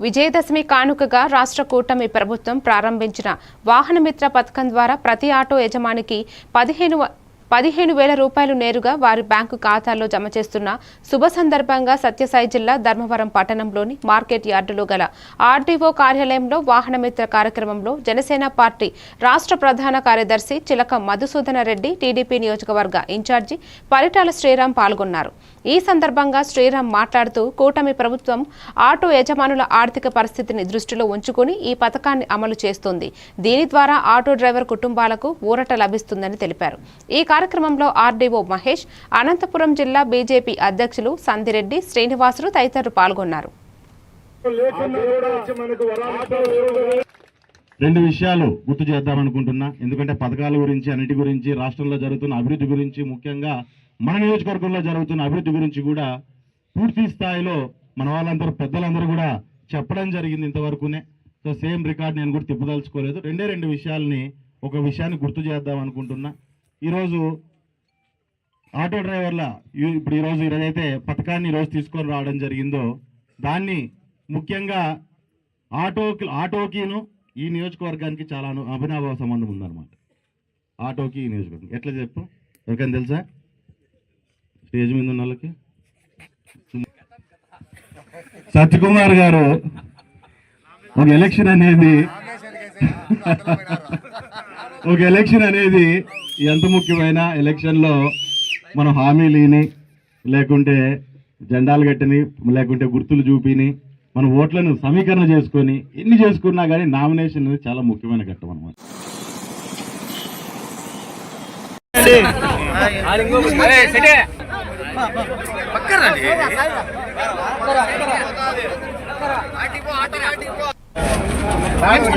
విజయదశమి కానుకగా రాష్ట్ర కూటమి ప్రభుత్వం ప్రారంభించిన వాహనమిత్ర పథకం ద్వారా ప్రతి ఆటో యజమానికి 15,000 రూపాయలు నేరుగా వారి బ్యాంకు ఖాతాల్లో జమ చేస్తున్న శుభ సందర్భంగా సత్యసాయి జిల్లా ధర్మవరం పట్టణంలోని మార్కెట్ యార్డులో గల ఆర్డీఓ కార్యాలయంలో వాహనమిత్ర కార్యక్రమంలో జనసేన పార్టీ రాష్ట్ర ప్రధాన కార్యదర్శి చిలక మధుసూదన రెడ్డి, టీడీపీ నియోజకవర్గ ఇన్ఛార్జి పరిటాల శ్రీరామ్ పాల్గొన్నారు. ఈ సందర్భంగా శ్రీరామ్ మాట్లాడుతూ కూటమి ప్రభుత్వం ఆటో యజమానుల ఆర్థిక పరిస్థితిని దృష్టిలో ఉంచుకుని ఈ పథకాన్ని అమలు చేస్తుంది. దీని ద్వారా ఆటో డ్రైవర్ కుటుంబాలకు ఊరట లభిస్తుందని తెలిపారు. ఈ కార్యక్రమంలో ఆర్డీఓ మహేష్, అనంతపురం జిల్లా బీజేపీ అధ్యక్షులు సంధిరెడ్డి, శ్రీనివాసులు తదితరులు పాల్గొన్నారు. రెండు విషయాలు గుర్తు చేద్దామనుకుంటున్నా. ఎందుకంటే పథకాల గురించి, అన్నిటి గురించి, రాష్ట్రంలో జరుగుతున్న అభివృద్ధి గురించి, ముఖ్యంగా మన నియోజకవర్గంలో జరుగుతున్న అభివృద్ధి గురించి కూడా పూర్తి స్థాయిలో మన వాళ్ళందరూ పెద్దలందరూ కూడా చెప్పడం జరిగింది ఇంతవరకునే. సో సేమ్ రికార్డ్ నేను కూడా తిప్పదలుచుకోలేదు. రెండు విషయాల్ని, ఒక విషయాన్ని గుర్తు చేద్దాం అనుకుంటున్నా. ఈరోజు ఆటో డ్రైవర్ల ఈరోజు ఏదైతే పథకాన్ని ఈరోజు తీసుకొని రావడం జరిగిందో దాన్ని ముఖ్యంగా ఆటోకిను ఈ నియోజకవర్గానికి చాలా అభినవ సంబంధం ఉందన్నమాట. ఆటోకి ఈ నియోజకవర్గం ఎట్లా చెప్పు, ఎవరికైనా తెలుసా? స్టేజ్ మీద ఉన్న వాళ్ళకి సత్యకుమార్ గారు ఒక ఎలక్షన్ అనేది ఎంత ముఖ్యమైన ఎలక్షన్లో మనం హామీలని, లేకుంటే జెండాలు కట్టని, లేకుంటే గుర్తులు చూపిని, మన ఓట్లను సమీకరణ చేసుకొని ఎన్ని చేసుకున్నా కానీ నామినేషన్ అనేది చాలా ముఖ్యమైన ఘట్టం అన్నమాట.